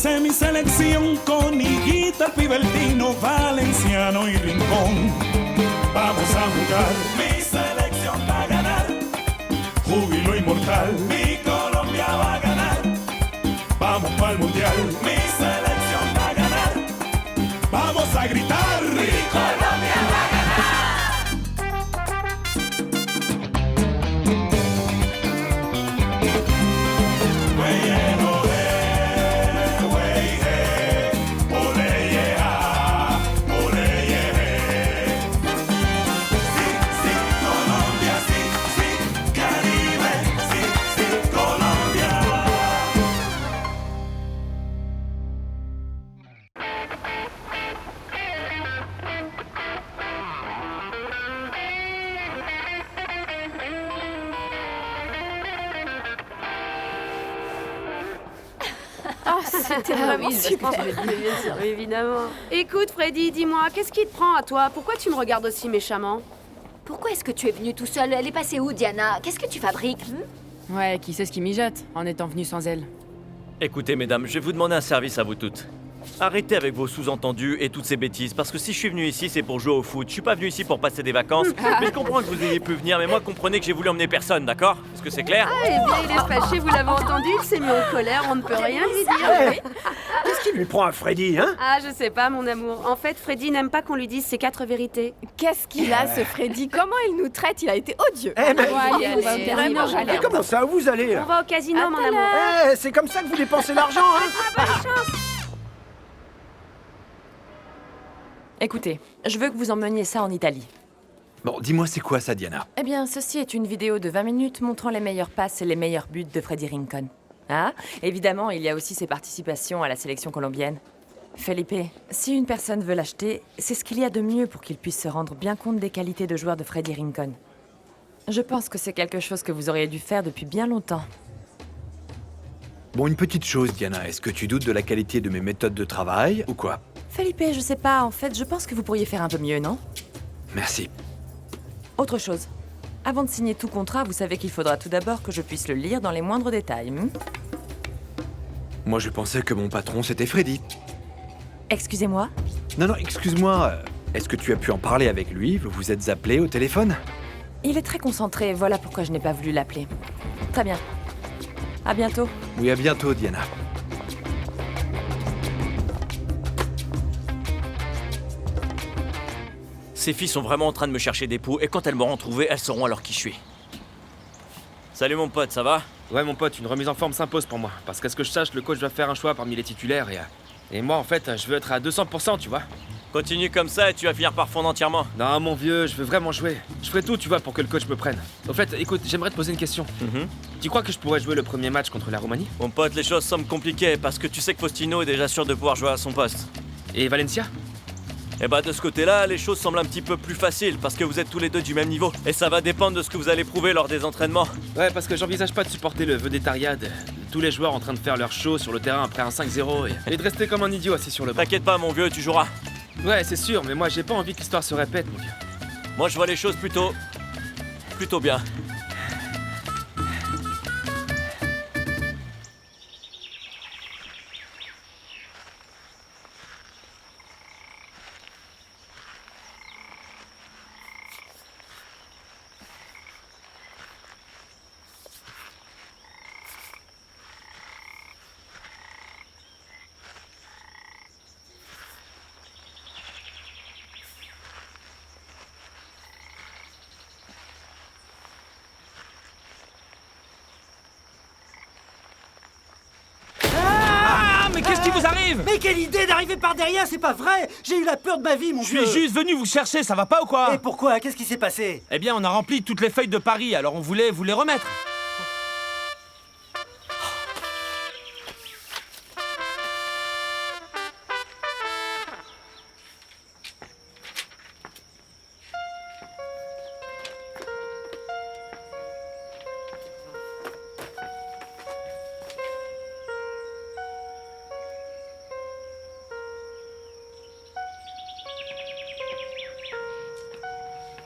Hice mi selección con Higuita, Pibertino, Valenciano y Rincón. Vamos a jugar. Mi selección va a ganar. Júbilo inmortal. Mi Colombia va a ganar. Vamos para el mundial. Mi selección va a ganar. Vamos a gritar. Mi Colombia va a ganar. Oh, c'était vraiment super. Évidemment. Écoute, Freddy, dis-moi, qu'est-ce qui te prend à toi? Pourquoi tu me regardes aussi méchamment? Pourquoi est-ce que tu es venu tout seul? Elle est passée où, Diana? Qu'est-ce que tu fabriques? Ouais, qui sait ce qui mijote, en étant venu sans elle. Écoutez, mesdames, je vais vous demander un service à vous toutes. Arrêtez avec vos sous-entendus et toutes ces bêtises, parce que si je suis venu ici, c'est pour jouer au foot. Je suis pas venu ici pour passer des vacances, mais je comprends que vous ayez pu venir, mais moi, comprenez que j'ai voulu emmener personne, d'accord? Est-ce que c'est clair? Ah, eh bien, il est fâché, vous l'avez entendu, il s'est mis en colère, on ne peut rien lui dire. Qu'est-ce qui lui prend à Freddy, hein? Ah, je sais pas, mon amour. En fait, Freddy n'aime pas qu'on lui dise ses 4 vérités. Qu'est-ce qu'il a, ce Freddy? Comment il nous traite? Il a été odieux. Eh ben, Vraiment, mais comment ça, vous allez On là? va au casino, mon amour. Eh, c'est comme ça que vous dépensez l'argent, hein? Écoutez, je veux que vous emmeniez ça en Italie. Bon, dis-moi, c'est quoi ça, Diana? Eh bien, ceci est une vidéo de 20 minutes montrant les meilleures passes et les meilleurs buts de Freddy Rincon. Ah, évidemment, il y a aussi ses participations à la sélection colombienne. Felipe, si une personne veut l'acheter, c'est ce qu'il y a de mieux pour qu'il puisse se rendre bien compte des qualités de joueur de Freddy Rincon. Je pense que c'est quelque chose que vous auriez dû faire depuis bien longtemps. Bon, une petite chose, Diana. Est-ce que tu doutes de la qualité de mes méthodes de travail, ou quoi? Felipe, je sais pas, en fait, je pense que vous pourriez faire un peu mieux, non? Merci. Autre chose. Avant de signer tout contrat, vous savez qu'il faudra tout d'abord que je puisse le lire dans les moindres détails. Moi, je pensais que mon patron, c'était Freddy. Excusez-moi? Non, excuse-moi. Est-ce que tu as pu en parler avec lui? Vous vous êtes appelé au téléphone? Il est très concentré, voilà pourquoi je n'ai pas voulu l'appeler. Très bien. À bientôt. Oui, à bientôt, Diana. Ces filles sont vraiment en train de me chercher des poux, et quand elles m'auront trouvé, elles sauront alors qui je suis. Salut mon pote, ça va? Ouais mon pote, une remise en forme s'impose pour moi. Parce qu'à ce que je sache, le coach va faire un choix parmi les titulaires et moi en fait, je veux être à 200%, tu vois. Continue comme ça et tu vas finir par fondre entièrement. Non mon vieux, je veux vraiment jouer. Je ferai tout, tu vois, pour que le coach me prenne. Au fait, écoute, j'aimerais te poser une question. Tu crois que je pourrais jouer le premier match contre la Roumanie? Mon pote, les choses semblent compliquées parce que tu sais que Faustino est déjà sûr de pouvoir jouer à son poste. Et Valencia? Et bah de ce côté-là, les choses semblent un petit peu plus faciles parce que vous êtes tous les deux du même niveau. Et ça va dépendre de ce que vous allez prouver lors des entraînements. Ouais, parce que j'envisage pas de supporter le vedettariat de tous les joueurs en train de faire leur show sur le terrain après un 5-0 et de rester comme un idiot assis sur le banc. T'inquiète pas mon vieux, tu joueras. Ouais, c'est sûr, mais moi j'ai pas envie que l'histoire se répète, mon vieux. Moi je vois les choses plutôt bien. Mais qu'est-ce qui vous arrive? Mais quelle idée d'arriver par derrière, c'est pas vrai! J'ai eu la peur de ma vie, mon Je vieux! suis juste venu vous chercher, ça va pas ou quoi? Et pourquoi? Qu'est-ce qui s'est passé? Eh bien, on a rempli toutes les feuilles de Paris, alors on voulait vous les remettre.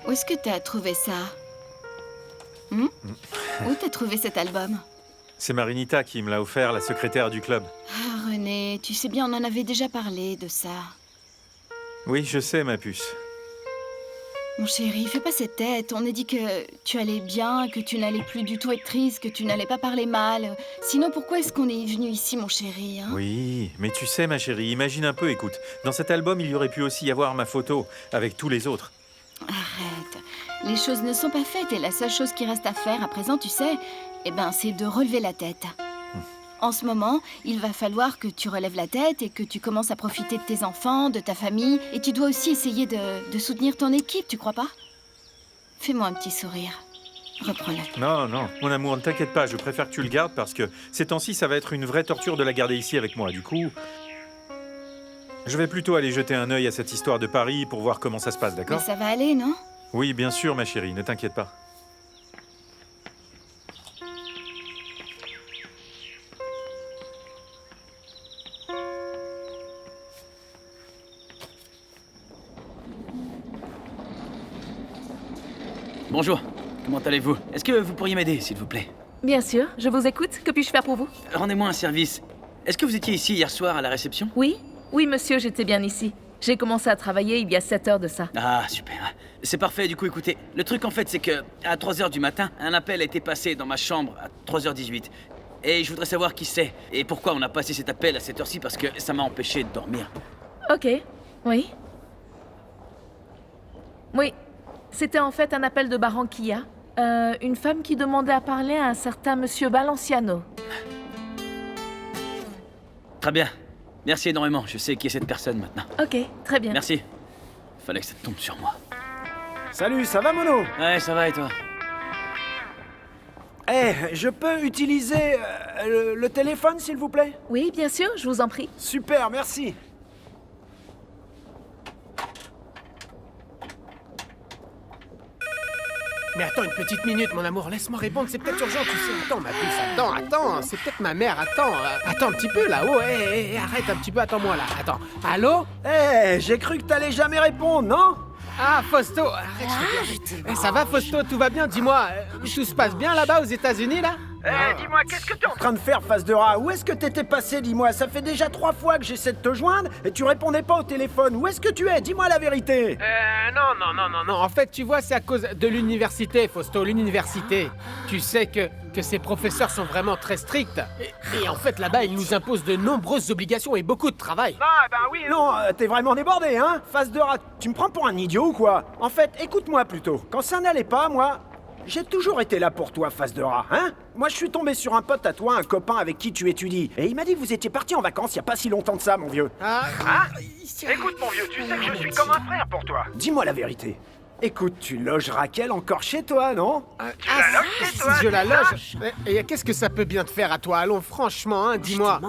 Où est-ce que t'as trouvé ça? Où t'as trouvé cet album? C'est Marinita qui me l'a offert, la secrétaire du club. Ah, René, tu sais bien, on en avait déjà parlé de ça. Oui, je sais, ma puce. Mon chéri, fais pas cette tête. On a dit que tu allais bien, que tu n'allais plus du tout être triste, que tu n'allais pas parler mal. Sinon, pourquoi est-ce qu'on est venu ici, mon chéri, hein? Oui, mais tu sais, ma chérie, imagine un peu, écoute. Dans cet album, il y aurait pu aussi y avoir ma photo, avec tous les autres. Arrête. Les choses ne sont pas faites et la seule chose qui reste à faire à présent, tu sais, c'est de relever la tête. En ce moment, il va falloir que tu relèves la tête et que tu commences à profiter de tes enfants, de ta famille. Et tu dois aussi essayer de soutenir ton équipe, tu crois pas? Fais-moi un petit sourire. Reprends-le. Non, mon amour, ne t'inquiète pas, je préfère que tu le gardes parce que ces temps-ci, ça va être une vraie torture de la garder ici avec moi. Du coup, je vais plutôt aller jeter un œil à cette histoire de Paris pour voir comment ça se passe, Mais d'accord? ça va aller, non? Oui, bien sûr, ma chérie, ne t'inquiète pas. Bonjour, comment allez-vous? Est-ce que vous pourriez m'aider, s'il vous plaît? Bien sûr, je vous écoute. Que puis-je faire pour vous? Rendez-moi un service. Est-ce que vous étiez ici hier soir à la réception? Oui, monsieur, j'étais bien ici. J'ai commencé à travailler il y a 7 heures de ça. Ah, super. C'est parfait, du coup, écoutez. Le truc, en fait, c'est que à 3h du matin, un appel a été passé dans ma chambre à 3h18. Et je voudrais savoir qui c'est. Et pourquoi on a passé cet appel à cette heure-ci, parce que ça m'a empêché de dormir. Ok, oui. Oui, c'était en fait un appel de Barranquilla. Une femme qui demandait à parler à un certain monsieur Balenciano. Très bien. Merci énormément. Je sais qui est cette personne maintenant. Ok, très bien. Merci. Fallait que ça tombe sur moi. Salut, ça va, Mono? Ouais, ça va et toi? Je peux utiliser le téléphone, s'il vous plaît? Oui, bien sûr, je vous en prie. Super, merci. Mais attends une petite minute, mon amour, laisse-moi répondre, c'est peut-être urgent, tu sais. Attends, ma puce, attends, c'est peut-être ma mère, attends un petit peu là-haut, arrête un petit peu, attends-moi là, attends. Allô? J'ai cru que t'allais jamais répondre, non? Ah, Fausto, arrête. Ça va, Fausto, tout va bien, dis-moi, tout se passe bien là-bas aux États-Unis là? Dis-moi, qu'est-ce que t'es en train de faire, face de rat? Où est-ce que t'étais passé, dis-moi? Ça fait déjà 3 fois que j'essaie de te joindre et tu répondais pas au téléphone. Où est-ce que tu es? Dis-moi la vérité. Non, en fait, tu vois, c'est à cause de l'université, Fausto, l'université. Tu sais que ces professeurs sont vraiment très stricts. Et en fait, là-bas, ils nous imposent de nombreuses obligations et beaucoup de travail. Non, t'es vraiment débordé, hein? Face de rat, tu me prends pour un idiot ou quoi? En fait, écoute-moi plutôt. Quand ça n'allait pas, moi... J'ai toujours été là pour toi, face de rat, hein? Moi, je suis tombé sur un pote à toi, un copain avec qui tu étudies. Et il m'a dit que vous étiez partis en vacances il y a pas si longtemps de ça, mon vieux. Écoute, mon vieux, tu sais que je suis comme un frère pour toi. Dis-moi la vérité. Écoute, tu loges Raquel encore chez toi, non? Si je la loge, et qu'est-ce que ça peut bien te faire à toi? Allons, franchement, hein, dis-moi.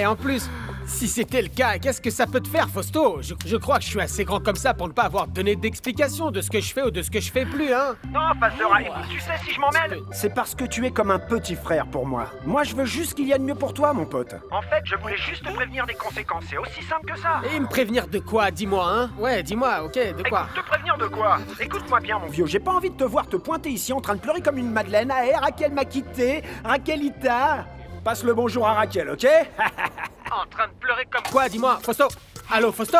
En plus, si c'était le cas, qu'est-ce que ça peut te faire, Fausto? Je crois que je suis assez grand comme ça pour ne pas avoir donné d'explication de ce que je fais ou de ce que je fais plus, hein. Non, face de rat, écoute, tu sais si je m'en mêle? C'est parce que tu es comme un petit frère pour moi. Moi, je veux juste qu'il y ait de mieux pour toi, mon pote. En fait, je voulais juste te prévenir des conséquences, c'est aussi simple que ça. Et me prévenir de quoi, dis-moi, hein? Ouais, dis-moi, ok, de quoi? Te prévenir de quoi? Écoute-moi bien, mon vieux, j'ai pas envie de te voir te pointer ici en train de pleurer comme une madeleine. Raquel m'a quitté, Raquelita. Passe le bonjour à Raquel, ok? En train de pleurer comme quoi, dis-moi, Fausto? Allô, Fausto?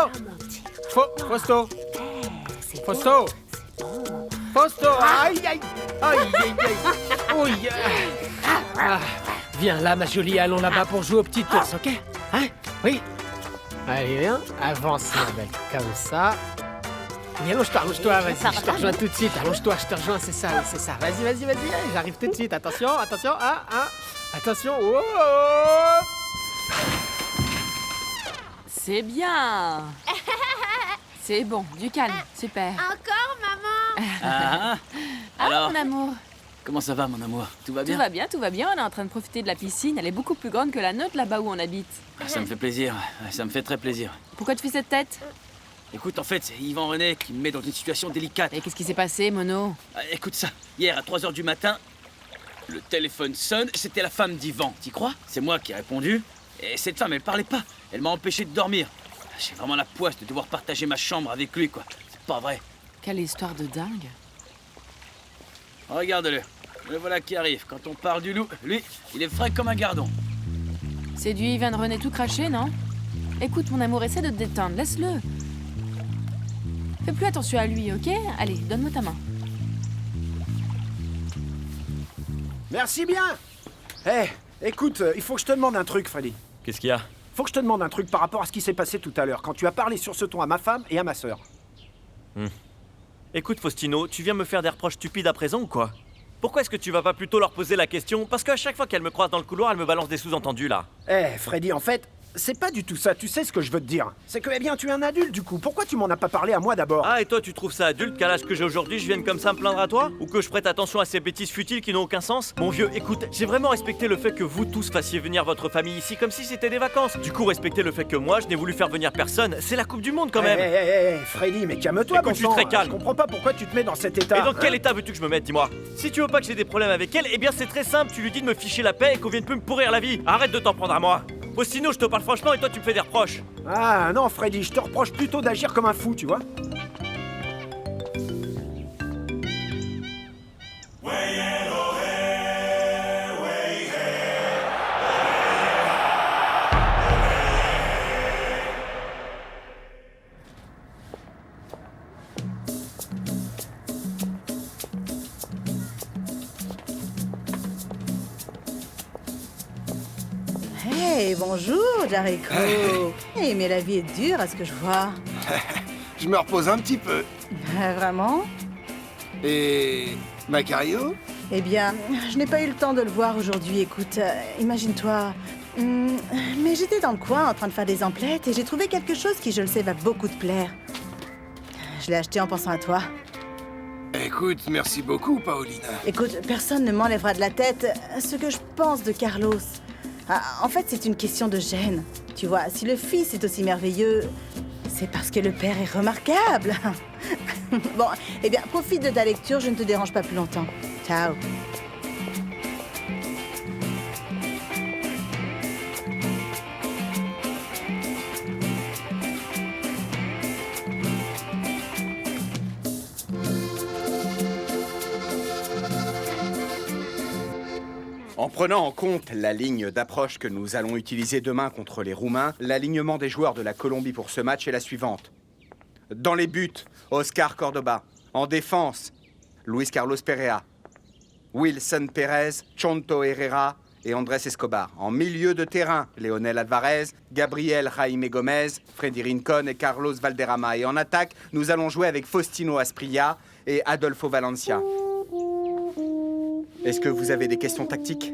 Fausto? Fausto? Fausto? Aïe, aïe, aïe, aïe, aïe. Ouille. Viens là, ma jolie, allons là-bas pour jouer aux petites ours, ok? Hein? Oui? Allez, viens, avance, ma belle, comme ça. Mais allonge-toi, vas-y, je te rejoins tout de suite, allonge-toi, je te rejoins, c'est ça, vas-y, j'arrive tout de suite, attention, attention, oh. C'est bien. C'est bon, du calme, super. Encore, maman? Alors, mon amour. comment ça va, mon amour? Tout va bien? Tout va bien, on est en train de profiter de la piscine, elle est beaucoup plus grande que la nôtre là-bas où on habite. Ça me fait plaisir, ça me fait très plaisir. Pourquoi tu fais cette tête? Écoute, en fait, c'est Yvan René qui me met dans une situation délicate. Et qu'est-ce qui s'est passé, Mono? Écoute ça, hier à 3h du matin, le téléphone sonne, c'était la femme d'Yvan, t'y crois? C'est moi qui ai répondu, et cette femme, elle parlait pas, elle m'a empêché de dormir. J'ai vraiment la poisse de devoir partager ma chambre avec lui, quoi. C'est pas vrai. Quelle histoire de dingue. Regarde-le, le voilà qui arrive. Quand on parle du loup, lui, il est frais comme un gardon. Séduit, il vient de René tout cracher, non? Écoute, mon amour, essaie de te détendre, laisse-le. Fais plus attention à lui, ok? Allez, donne-moi ta main. Merci bien. Écoute, il faut que je te demande un truc, Freddy. Qu'est-ce qu'il y a? Faut que je te demande un truc par rapport à ce qui s'est passé tout à l'heure, quand tu as parlé sur ce ton à ma femme et à ma sœur. Écoute, Faustino, tu viens me faire des reproches stupides à présent ou quoi? Pourquoi est-ce que tu vas pas plutôt leur poser la question? Parce qu'à chaque fois qu'elle me croise dans le couloir, elle me balance des sous-entendus, là. Freddy, en fait, c'est pas du tout ça, tu sais ce que je veux te dire. C'est que, tu es un adulte, du coup. Pourquoi tu m'en as pas parlé à moi d'abord? Ah, et toi, tu trouves ça adulte qu'à l'âge que j'ai aujourd'hui, je vienne comme ça me plaindre à toi? Ou que je prête attention à ces bêtises futiles qui n'ont aucun sens? Mon vieux, écoute, j'ai vraiment respecté le fait que vous tous fassiez venir votre famille ici comme si c'était des vacances. Du coup, respectez le fait que moi, je n'ai voulu faire venir personne. C'est la Coupe du Monde, quand même. Freddy, mais calme-toi, écoute, je suis très calme. Je comprends pas pourquoi tu te mets dans cet état. Et dans quel état veux-tu que je me mette, dis-moi? Si tu veux pas que j'ai des problèmes avec elle, eh bien c'est très simple, tu lui dis de me ficher la paix et qu'on vienne plus me pourrir la vie. Arrête de t'en prendre à moi. Faustino, je te parle franchement et toi tu me fais des reproches. Ah non, Freddy, je te reproche plutôt d'agir comme un fou, tu vois. Hey, bonjour, Jericho. Hey, mais la vie est dure, à ce que je vois. Je me repose un petit peu. Vraiment? Et... Macario? Eh bien, je n'ai pas eu le temps de le voir aujourd'hui, écoute. Imagine-toi... mais j'étais dans le coin en train de faire des emplettes et j'ai trouvé quelque chose qui, je le sais, va beaucoup te plaire. Je l'ai acheté en pensant à toi. Écoute, merci beaucoup, Paolina. Écoute, personne ne m'enlèvera de la tête ce que je pense de Carlos. Ah, en fait, c'est une question de gêne. Tu vois, si le fils est aussi merveilleux, c'est parce que le père est remarquable. Bon, eh bien, profite de ta lecture, je ne te dérange pas plus longtemps. Ciao. En prenant en compte la ligne d'approche que nous allons utiliser demain contre les Roumains, l'alignement des joueurs de la Colombie pour ce match est la suivante. Dans les buts, Oscar Cordoba. En défense, Luis Carlos Perea. Wilson Pérez, Chonto Herrera et Andrés Escobar. En milieu de terrain, Leonel Alvarez, Gabriel Jaime Gomez, Freddy Rincon et Carlos Valderrama. Et en attaque, nous allons jouer avec Faustino Asprilla et Adolfo Valencia. Est-ce que vous avez des questions tactiques?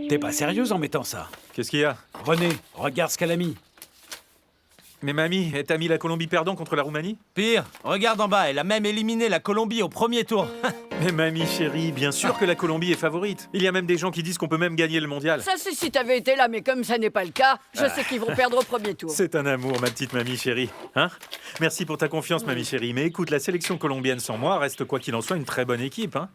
T'es pas sérieuse en mettant ça? Qu'est-ce qu'il y a? René, regarde ce qu'elle a mis. Mais mamie, t'as mis la Colombie perdant contre la Roumanie? Pire, regarde en bas, elle a même éliminé la Colombie au premier tour. Mais mamie chérie, bien sûr que la Colombie est favorite. Il y a même des gens qui disent qu'on peut même gagner le mondial. Ça c'est si t'avais été là, mais comme ça n'est pas le cas, je sais qu'ils vont perdre au premier tour. C'est un amour, ma petite mamie chérie. Hein? Merci pour ta confiance, mamie chérie. Mais écoute, la sélection colombienne sans moi reste quoi qu'il en soit une très bonne équipe, hein?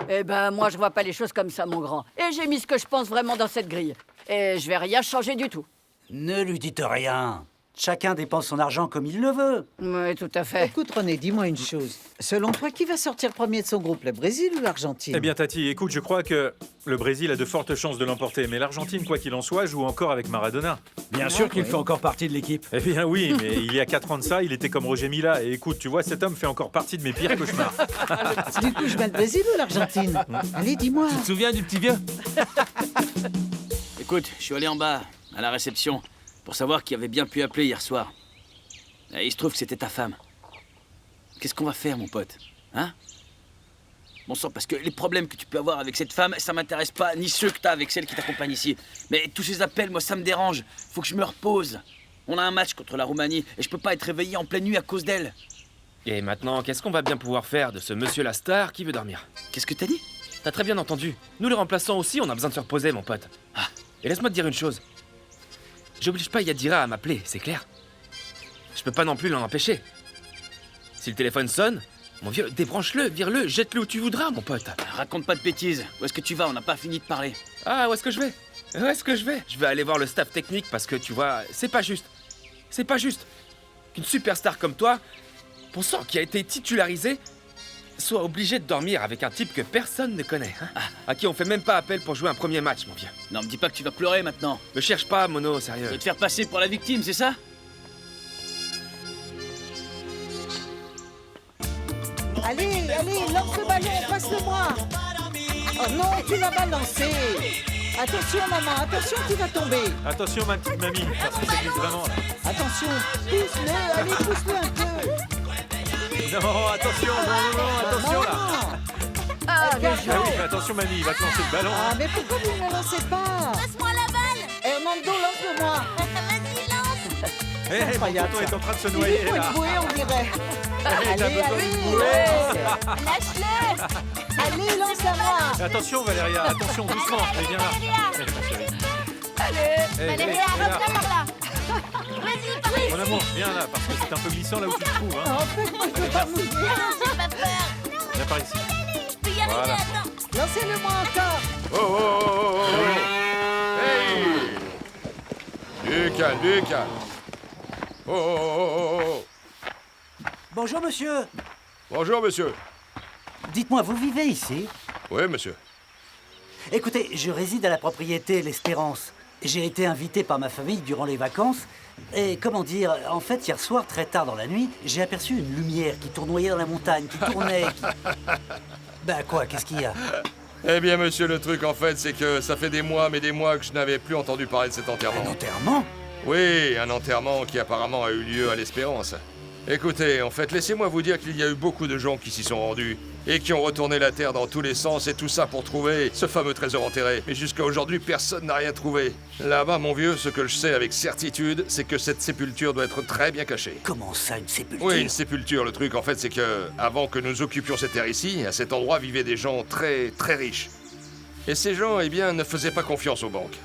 Eh ben, moi je vois pas les choses comme ça, mon grand. Et j'ai mis ce que je pense vraiment dans cette grille. Et je vais rien changer du tout. Ne lui dites rien. Chacun dépense son argent comme il le veut. Oui, tout à fait. Écoute, René, dis-moi une chose. Selon toi, qui va sortir premier de son groupe, le Brésil ou l'Argentine? Eh bien, Tati, écoute, je crois que le Brésil a de fortes chances de l'emporter. Mais l'Argentine, quoi qu'il en soit, joue encore avec Maradona. Bien sûr qu'il fait encore partie de l'équipe. Eh bien oui, mais il y a 4 ans de ça, il était comme Roger Mila. Et écoute, tu vois, cet homme fait encore partie de mes pires cauchemars. Du coup, je mets le Brésil ou l'Argentine? Allez, dis-moi. Tu te souviens du petit vieux? Écoute, je suis allé en bas, à la réception, pour savoir qui avait bien pu appeler hier soir. Et il se trouve que c'était ta femme. Qu'est-ce qu'on va faire, mon pote? Hein? Bon sang, parce que les problèmes que tu peux avoir avec cette femme, ça m'intéresse pas, ni ceux que t'as avec celle qui t'accompagne ici. Mais tous ces appels, moi, ça me dérange. Faut que je me repose. On a un match contre la Roumanie, et je peux pas être réveillé en pleine nuit à cause d'elle. Et maintenant, qu'est-ce qu'on va bien pouvoir faire de ce monsieur la star qui veut dormir? Qu'est-ce que t'as dit? T'as très bien entendu. Nous, les remplaçants aussi, on a besoin de se reposer, mon pote. Ah, et laisse-moi te dire une chose. J'oblige pas Yadira à m'appeler, c'est clair. Je peux pas non plus l'en empêcher. Si le téléphone sonne, mon vieux, débranche-le, vire-le, jette-le où tu voudras, mon pote. Raconte pas de bêtises. Où est-ce que tu vas? On n'a pas fini de parler. Ah, où est-ce que je vais? Où est-ce que je vais? Je vais aller voir le staff technique parce que, tu vois, c'est pas juste. C'est pas juste qu'une superstar comme toi, pour sang qui a été titularisée, soit obligé de dormir avec un type que personne ne connaît, hein, à qui on fait même pas appel pour jouer un premier match, mon vieux. Non, me dis pas que tu vas pleurer maintenant. Me cherche pas, Mono, sérieux. Tu veux te faire passer pour la victime, c'est ça? Allez, lance le ballon, passe-le-moi. Oh non, tu l'as balancé. Attention, maman, attention, tu vas tomber. Attention, ma petite mamie, parce que ça glisse vraiment là. Attention, pousse-le, allez, pousse-le un peu. Non, attention, non, attention là. Ah, Ah oui, mais attention, mamie, il va te lancer le ballon. Ah, mais pourquoi vous ne le lancez pas? Passe-moi la balle. Hernando, lance-le-moi. Vas-y, lance. Hé, mon tonton est en train de se noyer Il faut là. être boué, on dirait. Hey, t'as besoin d'une bouée. Lâche-le. Allez, lance-la-moi. Attention, Valéria, attention, doucement. Allez, viens là. Allez, ma chérie. Allez, Valéria, reviens par là. Vas-y, par ici. Mon amour, viens là, parce que c'est un peu glissant là où tu te trouves. Hein. En fait, moi, je peux pas mouiller. J'ai pas peur. Viens par ici. Je peux y arriver, Voilà. attends. Lancez-le-moi encore. Oh. Hey. Du calme. Oh. Bonjour, monsieur. Bonjour, monsieur. Dites-moi, vous vivez ici? Oui, monsieur. Écoutez, je réside à la propriété L'Espérance. J'ai été invité par ma famille durant les vacances. Et comment dire, en fait, hier soir, très tard dans la nuit, j'ai aperçu une lumière qui tournoyait dans la montagne, qui tournait, Ben quoi, qu'est-ce qu'il y a? Eh bien, monsieur, le truc, en fait, c'est que ça fait des mois que je n'avais plus entendu parler de cet enterrement. Un enterrement? Oui, un enterrement qui apparemment a eu lieu à l'Espérance. Écoutez, en fait, laissez-moi vous dire qu'il y a eu beaucoup de gens qui s'y sont rendus et qui ont retourné la terre dans tous les sens et tout ça pour trouver ce fameux trésor enterré. Mais jusqu'à aujourd'hui, personne n'a rien trouvé. Là-bas, mon vieux, ce que je sais avec certitude, c'est que cette sépulture doit être très bien cachée. Comment ça, une sépulture? Oui, une sépulture. Le truc, en fait, c'est que avant que nous occupions cette terre ici, à cet endroit vivaient des gens très, très riches. Et ces gens, eh bien, ne faisaient pas confiance aux banques.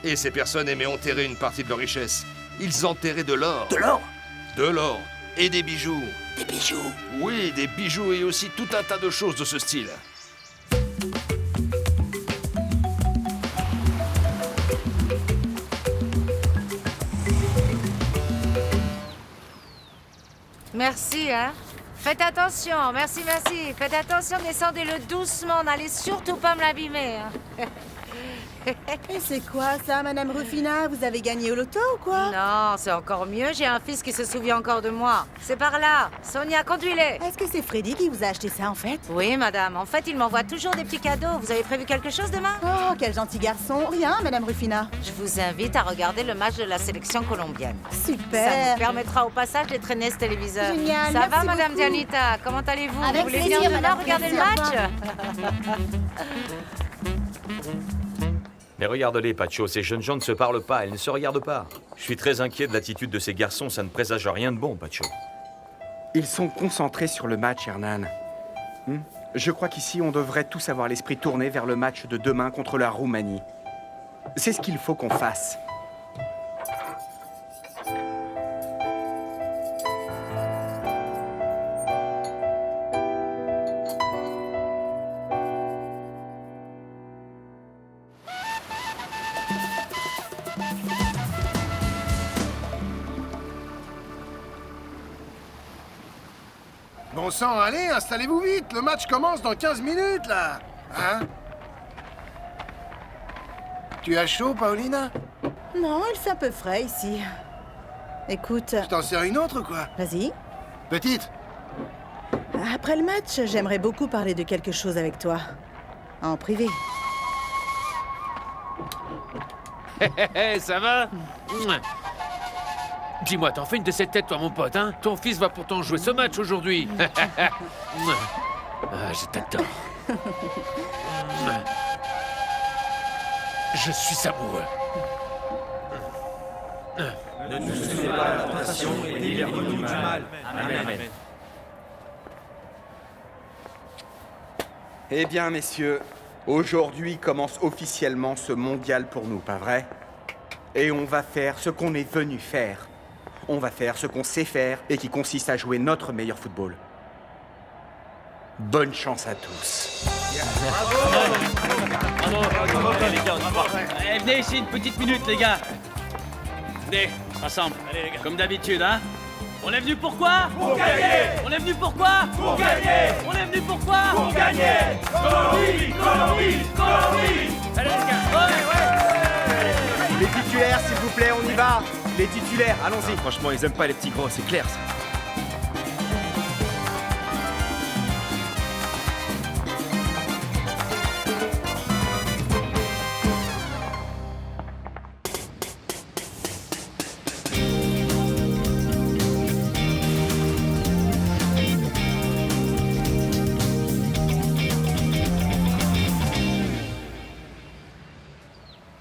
Et ces personnes aimaient enterrer une partie de leur richesse. Ils enterraient de l'or. De l'or? De l'or. Et des bijoux. Des bijoux? Oui, des bijoux et aussi tout un tas de choses de ce style. Merci, hein. Faites attention, merci. Faites attention, descendez-le doucement, n'allez surtout pas me l'abîmer. Hein. Et c'est quoi ça, Madame Rufina? Vous avez gagné au loto ou quoi? Non, c'est encore mieux, j'ai un fils qui se souvient encore de moi. C'est par là. Sonia, conduis-les. Est-ce que c'est Freddy qui vous a acheté ça, en fait? Oui, madame. En fait, il m'envoie toujours des petits cadeaux. Vous avez prévu quelque chose demain? Oh, quel gentil garçon. Rien, Madame Rufina. Je vous invite à regarder le match de la sélection colombienne. Super. Ça vous permettra au passage de traîner ce téléviseur. Génial, Ça merci va, Madame beaucoup. Dianita? Comment allez-vous? Avec Vous voulez plaisir, venir demain Madame, regarder le plaisir. match? Mais regarde-les, Pacho, ces jeunes gens ne se parlent pas, elles ne se regardent pas. Je suis très inquiet de l'attitude de ces garçons, ça ne présage rien de bon, Pacho. Ils sont concentrés sur le match, Hernan. Je crois qu'ici, on devrait tous avoir l'esprit tourné vers le match de demain contre la Roumanie. C'est ce qu'il faut qu'on fasse. Bon sang, allez, installez-vous vite. Le match commence dans 15 minutes, là. Hein? Tu as chaud, Paulina? Non, il fait un peu frais ici. Écoute... Je t'en sers une autre, quoi? Vas-y. Petite? Après le match, j'aimerais beaucoup parler de quelque chose avec toi. En privé. Ça va? Dis-moi, t'en fais une de ces têtes, toi, mon pote, hein? Ton fils va pourtant jouer ce match aujourd'hui. Je t'adore. Je suis amoureux. Ne nous souciez pas de la tentation et délivre-nous du mal. Amen. Eh bien, messieurs, aujourd'hui commence officiellement ce mondial pour nous, pas vrai? Et on va faire ce qu'on est venu faire. On va faire ce qu'on sait faire et qui consiste à jouer notre meilleur football. Bonne chance à tous. Bravo, les gars, on y va. Allez, venez ici une petite minute, les gars. Venez, ensemble. Allez, les gars. Comme d'habitude, hein? On est venu pourquoi? Pour gagner. On est venu pourquoi? Pour gagner. On est venu pourquoi? Pour gagner. Colombie, Colombie, Colombie. Allez les gars, ouais. Les titulaires, s'il vous plaît, on y va. Les titulaires, allons-y. Franchement, ils aiment pas les petits gros, c'est clair ça.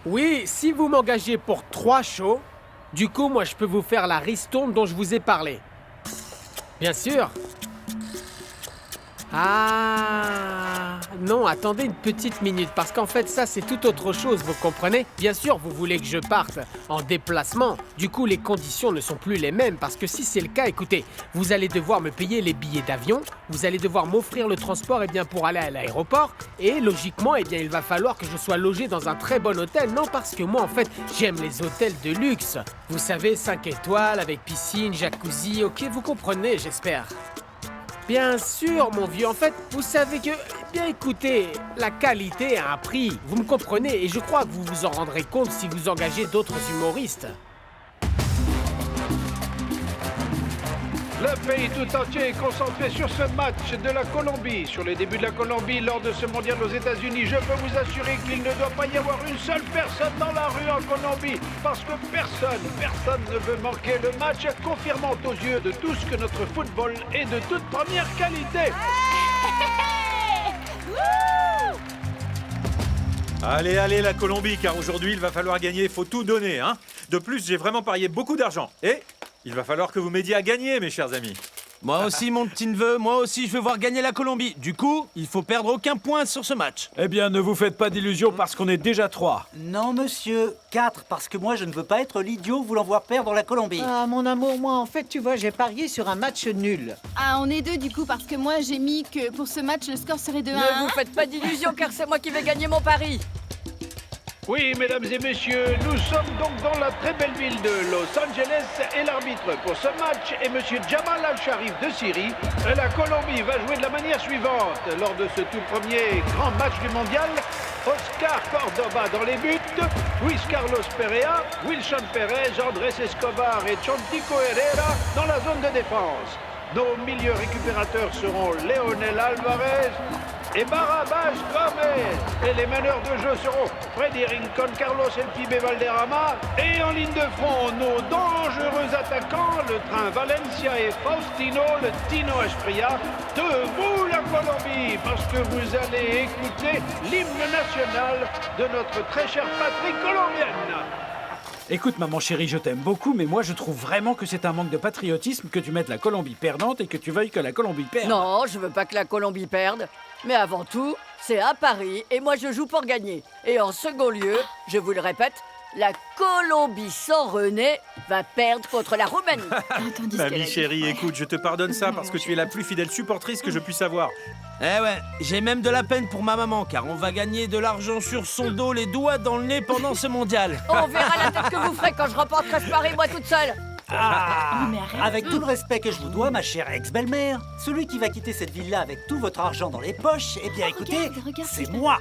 Oui, si vous m'engagez pour 3 shows, du coup, moi, je peux vous faire la ristourne dont je vous ai parlé. Bien sûr. Ah non, attendez une petite minute, parce qu'en fait, ça, c'est tout autre chose, vous comprenez? Bien sûr, vous voulez que je parte en déplacement. Du coup, les conditions ne sont plus les mêmes, parce que si c'est le cas, écoutez, vous allez devoir me payer les billets d'avion, vous allez devoir m'offrir le transport pour aller à l'aéroport, et logiquement, il va falloir que je sois logé dans un très bon hôtel. Non, parce que moi, en fait, j'aime les hôtels de luxe. Vous savez, 5 étoiles, avec piscine, jacuzzi, ok, vous comprenez, j'espère. Bien sûr, mon vieux. En fait, vous savez que... Bien écoutez, la qualité a un prix. Vous me comprenez? Et je crois que vous vous en rendrez compte si vous engagez d'autres humoristes. Le pays tout entier est concentré sur ce match de la Colombie. Sur les débuts de la Colombie lors de ce mondial aux États-Unis, je peux vous assurer qu'il ne doit pas y avoir une seule personne dans la rue en Colombie. Parce que personne ne veut manquer le match, confirmant aux yeux de tous que notre football est de toute première qualité. Allez, allez, la Colombie, car aujourd'hui, il va falloir gagner, il faut tout donner, hein. De plus, j'ai vraiment parié beaucoup d'argent. Et il va falloir que vous m'aidiez à gagner, mes chers amis. Moi aussi, mon petit neveu, moi aussi, je veux voir gagner la Colombie. Du coup, il faut perdre aucun point sur ce match. Eh bien, ne vous faites pas d'illusions parce qu'on est déjà 3. Non, monsieur, 4, parce que moi, je ne veux pas être l'idiot voulant voir perdre la Colombie. Ah, mon amour, moi, en fait, tu vois, j'ai parié sur un match nul. Ah, on est 2 du coup, parce que moi, j'ai mis que pour ce match, le score serait de 1-1. Ne vous faites pas d'illusions, car c'est moi qui vais gagner mon pari. Oui, mesdames et messieurs, nous sommes donc dans la très belle ville de Los Angeles et l'arbitre pour ce match est monsieur Jamal Al-Sharif de Syrie. La Colombie va jouer de la manière suivante. Lors de ce tout premier grand match du mondial, Oscar Cordoba dans les buts, Luis Carlos Perea, Wilson Perez, Andrés Escobar et Chontico Herrera dans la zone de défense. Nos milieux récupérateurs seront Leonel Alvarez et Barabas Gomez. Et les meneurs de jeu seront Freddy Rincon, Carlos El Pibe Valderrama. Et en ligne de front, nos dangereux attaquants, le train Valencia et Faustino, le Tino Esprilla. De vous la Colombie, parce que vous allez écouter l'hymne national de notre très chère patrie colombienne. Écoute, maman chérie, je t'aime beaucoup, mais moi je trouve vraiment que c'est un manque de patriotisme que tu mettes la Colombie perdante et que tu veuilles que la Colombie perde. Non, je veux pas que la Colombie perde. Mais avant tout, c'est à Paris et moi je joue pour gagner. Et en second lieu, je vous le répète, la Colombie sans René va perdre contre la Roumanie. Mamie chérie, écoute, je te pardonne ça parce que tu es la plus fidèle supportrice que je puisse avoir. Eh ouais, j'ai même de la peine pour ma maman, car on va gagner de l'argent sur son dos, les doigts dans le nez pendant ce mondial. On verra la tête que vous ferez quand je remporterai ce pari, moi toute seule. Ah, avec tout le respect que je vous dois, ma chère ex-belle-mère, celui qui va quitter cette ville-là avec tout votre argent dans les poches, eh bien écoutez, c'est moi.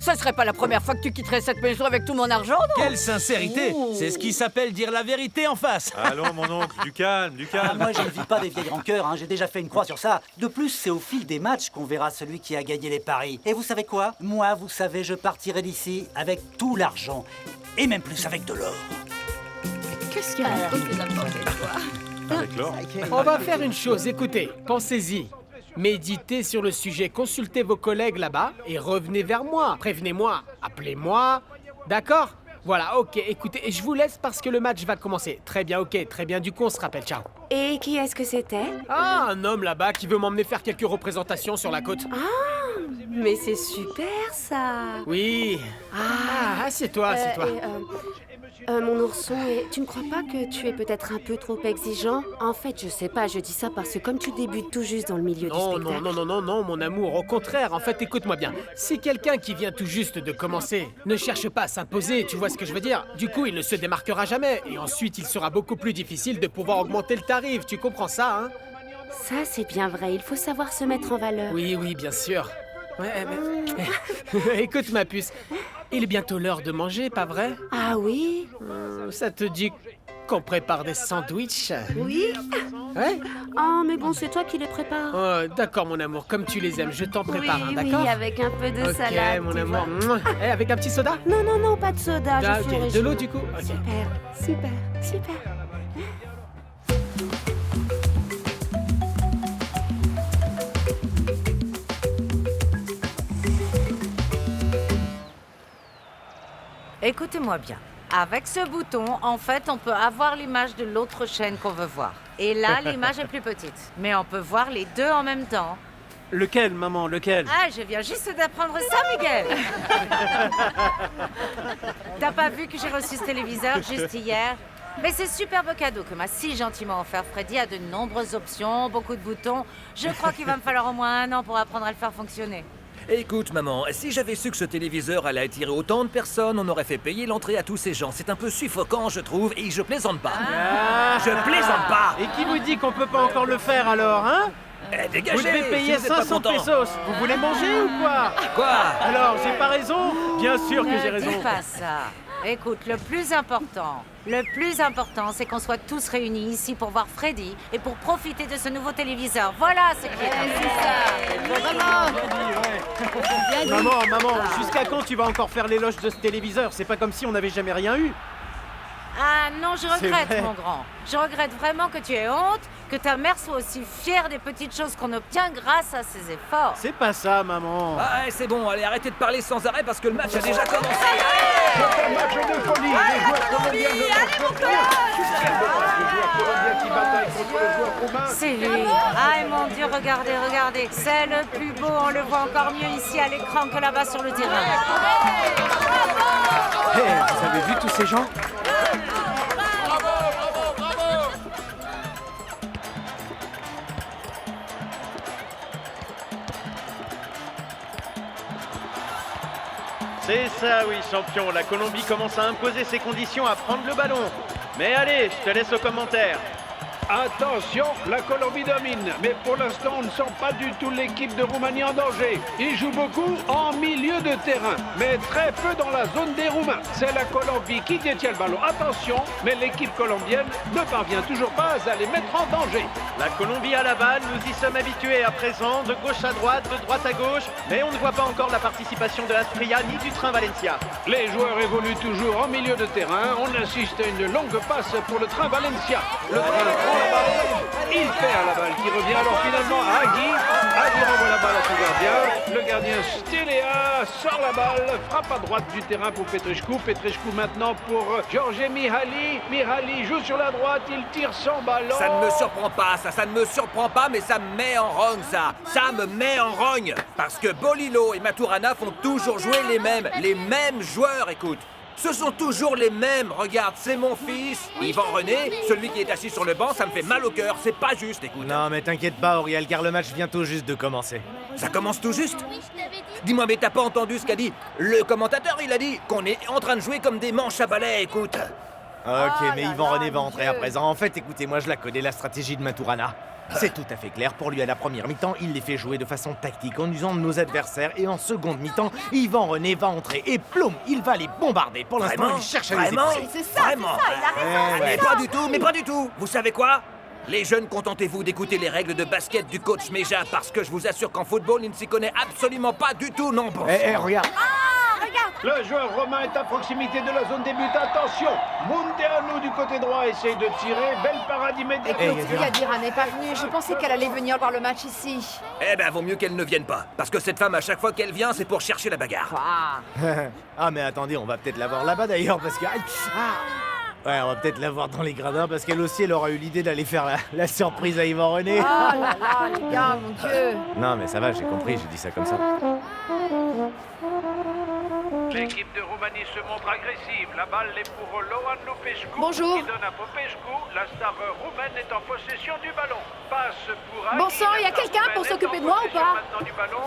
Ce serait pas la première fois que tu quitterais cette maison avec tout mon argent, non? Quelle sincérité! C'est ce qui s'appelle dire la vérité en face. Allons, mon oncle, du calme, du calme. Ah, moi, je ne vis pas des vieilles rancœurs, hein. J'ai déjà fait une croix sur ça. De plus, c'est au fil des matchs qu'on verra celui qui a gagné les paris. Et vous savez quoi? Moi, vous savez, je partirai d'ici avec tout l'argent. Et même plus avec de l'or. Qu'est-ce qu'il y a Avec l'or. On va faire une chose, écoutez, pensez-y. Méditez sur le sujet, consultez vos collègues là-bas et revenez vers moi. Prévenez-moi, appelez-moi. D'accord? Voilà, ok, écoutez, je vous laisse parce que le match va commencer. Très bien, ok, très bien, du coup on se rappelle, ciao. Et qui est-ce que c'était? Ah, un homme là-bas qui veut m'emmener faire quelques représentations sur la côte. Ah, mais c'est super ça. Oui. Ah, assieds-toi, assieds-toi. Mon ourson, tu ne crois pas que tu es peut-être un peu trop exigeant? En fait, je sais pas, je dis ça parce que comme tu débutes tout juste dans le milieu du spectacle... Non, mon amour, au contraire. En fait, écoute-moi bien. Si quelqu'un qui vient tout juste de commencer ne cherche pas à s'imposer, tu vois ce que je veux dire? Du coup, il ne se démarquera jamais. Et ensuite, il sera beaucoup plus difficile de pouvoir augmenter le tarif. Tu comprends ça, hein? Ça, c'est bien vrai. Il faut savoir se mettre en valeur. Oui, bien sûr. Ouais, mais... Écoute, ma puce, il est bientôt l'heure de manger, pas vrai? Ah oui? Ça te dit qu'on prépare des sandwichs? Oui. Ouais? Oh, mais bon, c'est toi qui les prépares. Oh, d'accord, mon amour, comme tu les aimes, je t'en prépare un, d'accord? Oui, avec un peu de salade. Ok, mon amour. Avec un petit soda? Non, pas de soda, je suis ok, de l'eau, du coup? Ok. Super. Écoutez-moi bien. Avec ce bouton, en fait, on peut avoir l'image de l'autre chaîne qu'on veut voir. Et là, l'image est plus petite. Mais on peut voir les deux en même temps. Lequel, maman, lequel? Ah, je viens juste d'apprendre ça, Miguel. T'as pas vu que j'ai reçu ce téléviseur juste hier? Mais ce superbe cadeau que m'a si gentiment offert Freddy a de nombreuses options, beaucoup de boutons. Je crois qu'il va me falloir au moins 1 an pour apprendre à le faire fonctionner. Écoute, maman, si j'avais su que ce téléviseur allait attirer autant de personnes, on aurait fait payer l'entrée à tous ces gens. C'est un peu suffocant, je trouve, et je plaisante pas. Je plaisante pas. Et qui vous dit qu'on peut pas encore le faire alors, hein? Dégagez. Vous devez payer si vous êtes pas 500 content. pesos. Vous voulez manger ou quoi? Quoi? Alors, j'ai pas raison? Bien sûr que j'ai raison. Ne dis pas ça. Écoute, le plus important, c'est qu'on soit tous réunis ici pour voir Freddy et pour profiter de ce nouveau téléviseur. Voilà ce qui est important. Maman, jusqu'à quand tu vas encore faire l'éloge de ce téléviseur? C'est pas comme si on n'avait jamais rien eu. Ah non, je C'est regrette, vrai. mon grand. Je regrette vraiment que tu aies honte, que ta mère soit aussi fière des petites choses qu'on obtient grâce à ses efforts. C'est pas ça, maman. Ah, c'est bon, allez, arrêtez de parler sans arrêt parce que le match a déjà commencé. Match de folie. Les joueurs colombiens ne lâchent qui bataille contre le joueur roumain. C'est lui. Ah mon Dieu, regardez. C'est le plus beau. On le voit encore mieux ici à l'écran que là-bas sur le terrain. Vous avez vu tous ces gens? C'est ça, oui, champion. La Colombie commence à imposer ses conditions à prendre le ballon. Mais allez, je te laisse aux commentaires. Attention, la Colombie domine, mais pour l'instant, on ne sent pas du tout l'équipe de Roumanie en danger. Ils jouent beaucoup en milieu de terrain, mais très peu dans la zone des Roumains. C'est la Colombie qui détient le ballon. Attention, mais l'équipe colombienne ne parvient toujours pas à les mettre en danger. La Colombie à la balle, nous y sommes habitués à présent, de gauche à droite, de droite à gauche, mais on ne voit pas encore la participation de Astria ni du train Valencia. Les joueurs évoluent toujours en milieu de terrain. On assiste à une longue passe pour le train Valencia. Le train prend la balle, il perd la balle qui revient alors finalement à Agui. Agui renvoie la balle à son gardien. Le gardien Stelea sort la balle, frappe à droite du terrain pour Petrescu. Petrescu maintenant pour George Mihali. Mihali joue sur la droite, il tire son ballon. Ça ne me surprend pas, ça ne me surprend pas, mais ça me met en rogne, ça. Ça me met en rogne. Parce que Bolilo et Maturana font toujours jouer les mêmes joueurs, écoute. Ce sont toujours les mêmes. Regarde, c'est mon fils, Yvan René, celui qui est assis sur le banc, ça me fait mal au cœur. C'est pas juste, écoute. Non, mais t'inquiète pas, Auriel, car le match vient tout juste de commencer. Ça commence tout juste? Dis-moi, mais t'as pas entendu ce qu'a dit le commentateur? Il a dit qu'on est en train de jouer comme des manches à balai, écoute. Ok, mais Yvan René va entrer à présent. En fait, écoutez, moi je la connais, la stratégie de Maturana. C'est tout à fait clair. Pour lui, à la première mi-temps, il les fait jouer de façon tactique en usant de nos adversaires. Et en seconde mi-temps, Yvan René va entrer et ploum, il va les bombarder. Pour l'instant, il cherche à les écraser. C'est ça, il a raison. Mais pas du tout. Vous savez quoi? Les jeunes, contentez-vous d'écouter les règles de basket du coach Meja, parce que je vous assure qu'en football, il ne s'y connaît absolument pas du tout, non. Bon. Regarde. Le joueur romain est à proximité de la zone des buts. Attention, Monteanu du côté droit essaye de tirer. Belle parade immédiate. Écoute, Yadira n'est pas venue. Je pensais qu'elle allait venir voir le match ici. Eh ben, vaut mieux qu'elle ne vienne pas. Parce que cette femme, à chaque fois qu'elle vient, c'est pour chercher la bagarre. Ah, mais attendez, on va peut-être la voir là-bas d'ailleurs, parce que... Ouais, on va peut-être la voir dans les gradins, parce qu'elle aussi, elle aura eu l'idée d'aller faire la surprise à Yvan René. Oh là là, les gars, mon Dieu. Non, mais ça va, j'ai compris, j'ai dit ça comme ça. L'équipe de Roumanie se montre agressive. La balle est pour Loan Lupescu. Bonjour. Qui donne à Popescu. La star roumaine est en possession du ballon. Passe pour Agui. Bon sang, il y a quelqu'un pour s'occuper de moi ou pas? Maintenant du ballon.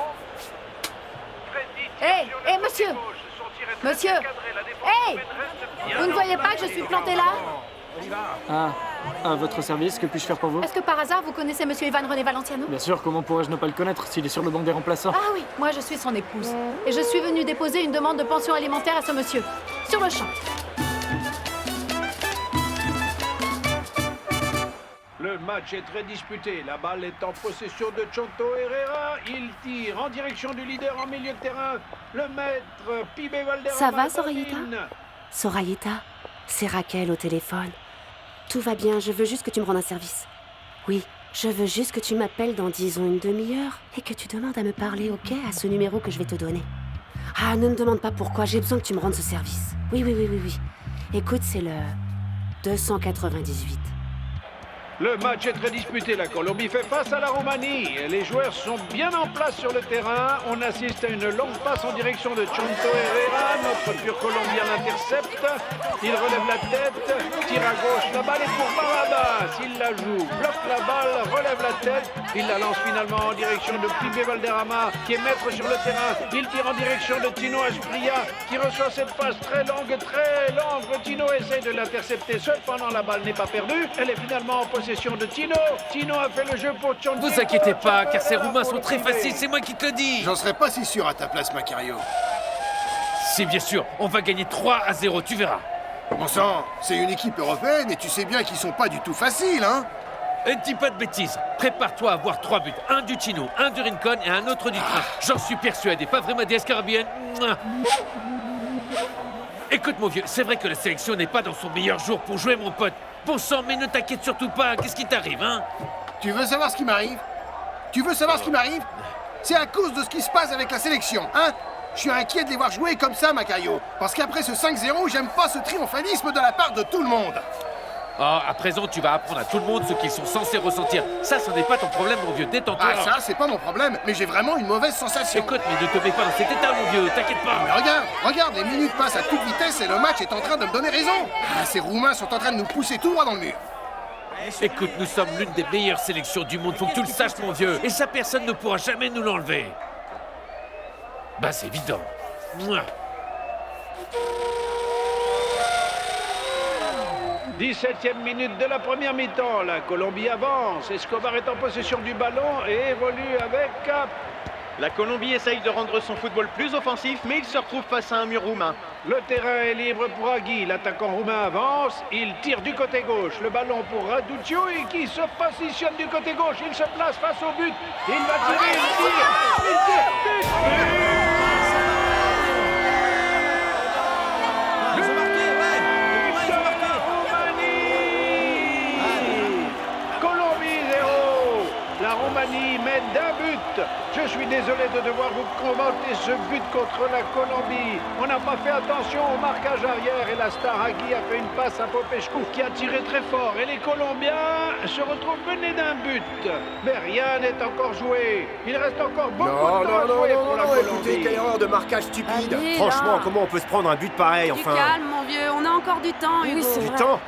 Hé, monsieur. Monsieur. Hé, vous ne voyez pas que je suis planté là? Ah, à votre service, que puis-je faire pour vous? Est-ce que par hasard vous connaissez monsieur Ivan René Valenciano? Bien sûr, comment pourrais-je ne pas le connaître s'il est sur le banc des remplaçants? Ah oui, moi je suis son épouse. Et je suis venue déposer une demande de pension alimentaire à ce monsieur. Sur le champ. Le match est très disputé. La balle est en possession de Chonto Herrera. Il tire en direction du leader en milieu de terrain. Le maître Pibe Valderrama. Ça va, Sorayita? Sorayita, c'est Raquel au téléphone. Tout va bien, je veux juste que tu me rendes un service. Oui, je veux juste que tu m'appelles dans, disons, une demi-heure et que tu demandes à me parler, ok, à ce numéro que je vais te donner. Ah, ne me demande pas pourquoi, j'ai besoin que tu me rendes ce service. Oui. Écoute, c'est le 298. Le match est très disputé. La Colombie fait face à la Roumanie. Les joueurs sont bien en place sur le terrain. On assiste à une longue passe en direction de Chonto Herrera. Notre pur Colombien l'intercepte. Il relève la tête, tire à gauche. La balle est pour Barabas. Il la joue, bloque la balle, relève la tête. Il la lance finalement en direction de Pibe Valderrama, qui est maître sur le terrain. Il tire en direction de Tino Asprilla, qui reçoit cette passe très longue. Tino essaie de l'intercepter. Cependant, la balle n'est pas perdue. Elle est finalement en possession de Tino. Tino a fait le jeu pour Chonto. Vous inquiétez pas, car ces Roumains sont très faciles, c'est moi qui te le dis. J'en serais pas si sûr à ta place, Macario. Si, bien sûr, on va gagner 3-0, tu verras. Bon sang, c'est une équipe européenne et tu sais bien qu'ils sont pas du tout faciles, hein? Et dis pas de bêtises. Prépare-toi à avoir 3 buts. Un du Tino, un du Rincon et un autre du train. J'en suis persuadé, pas vraiment des Escarabiennes. Écoute, mon vieux, c'est vrai que la sélection n'est pas dans son meilleur jour pour jouer, mon pote. Bon sang, mais ne t'inquiète surtout pas. Qu'est-ce qui t'arrive, hein? Tu veux savoir ce qui m'arrive? Tu veux savoir ce qui m'arrive? C'est à cause de ce qui se passe avec la sélection, hein? Je suis inquiet de les voir jouer comme ça, Macario. Parce qu'après ce 5-0, j'aime pas ce triomphalisme de la part de tout le monde. Oh, à présent, tu vas apprendre à tout le monde ce qu'ils sont censés ressentir. Ça, ce n'est pas ton problème, mon vieux. Détends-toi. Ah, ça, c'est pas mon problème, mais j'ai vraiment une mauvaise sensation. Écoute, mais ne te mets pas dans cet état, mon vieux. T'inquiète pas. Mais regarde, les minutes passent à toute vitesse et le match est en train de me donner raison. Ah, ces Roumains sont en train de nous pousser tout droit dans le mur. Écoute, nous sommes l'une des meilleures sélections du monde. Faut que tu le saches, mon vieux. Et ça, personne ne pourra jamais nous l'enlever. Bah, c'est évident. Mouah. 17e minute de la première mi-temps. La Colombie avance. Escobar est en possession du ballon et évolue avec... La Colombie essaye de rendre son football plus offensif, mais il se retrouve face à un mur roumain. Le terrain est libre pour Agui. L'attaquant roumain avance. Il tire du côté gauche. Le ballon pour Raduccio qui se positionne du côté gauche. Il se place face au but. Il va tirer, il tire. La Roumanie mène d'un but. Je suis désolé de devoir vous commenter ce but contre la Colombie. On n'a pas fait attention au marquage arrière et la star Agui a fait une passe à Popescu qui a tiré très fort. Et les Colombiens se retrouvent menés d'un but. Mais rien n'est encore joué. Il reste encore beaucoup de temps à jouer pour la Colombie. Écoutez, quelle erreur de marquage stupide. Allez, Franchement, là. comment on peut se prendre un but pareil, Du enfin? calme, mon vieux, on a encore du temps, Hugo. Du temps?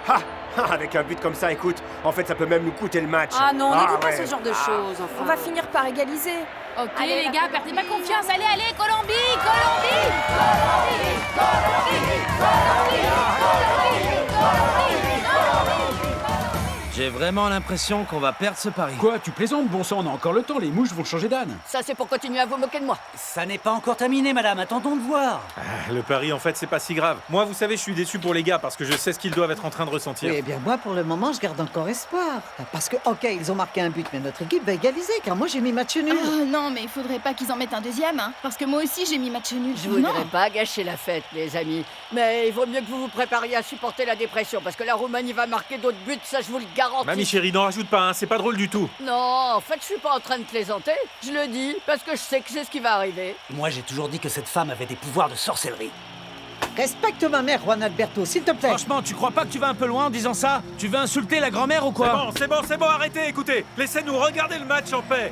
Avec un but comme ça, écoute, en fait, ça peut même nous coûter le match. Ah non, ne dis pas ouais. ce genre de choses, enfin. On va finir par égaliser. Ok, Allez, les gars, perdez pas confiance. Allez, allez, Colombie, J'ai vraiment l'impression qu'on va perdre ce pari. Quoi, tu plaisantes? Bon sang, on a encore le temps, les mouches vont changer d'âne. Ça, c'est pour continuer à vous moquer de moi. Ça n'est pas encore terminé, madame, attendons de voir. Le pari, en fait, c'est pas si grave. Moi, vous savez, je suis déçu pour les gars parce que je sais ce qu'ils doivent être en train de ressentir. Oui, eh bien moi, pour le moment, je garde encore espoir. Parce que, ok, ils ont marqué un but, mais notre équipe va égaliser, car moi, j'ai mis match nul. Oh, non, mais il faudrait pas qu'ils en mettent un deuxième, hein, parce que moi aussi j'ai mis match nul. Je voudrais pas gâcher la fête, les amis. Mais il vaut mieux que vous vous prépariez à supporter la dépression, parce que la Roumanie va marquer d'autres buts, ça je vous le garantis. Mamie chérie, n'en rajoute pas, hein, c'est pas drôle du tout. Non, en fait, je suis pas en train de plaisanter. Je le dis, parce que je sais que c'est ce qui va arriver. Moi, j'ai toujours dit que cette femme avait des pouvoirs de sorcellerie. Respecte ma mère, Juan Alberto, s'il te plaît. Franchement, tu crois pas que tu vas un peu loin en disant ça? Tu veux insulter la grand-mère ou quoi? C'est bon, arrêtez, écoutez. Laissez-nous regarder le match en paix.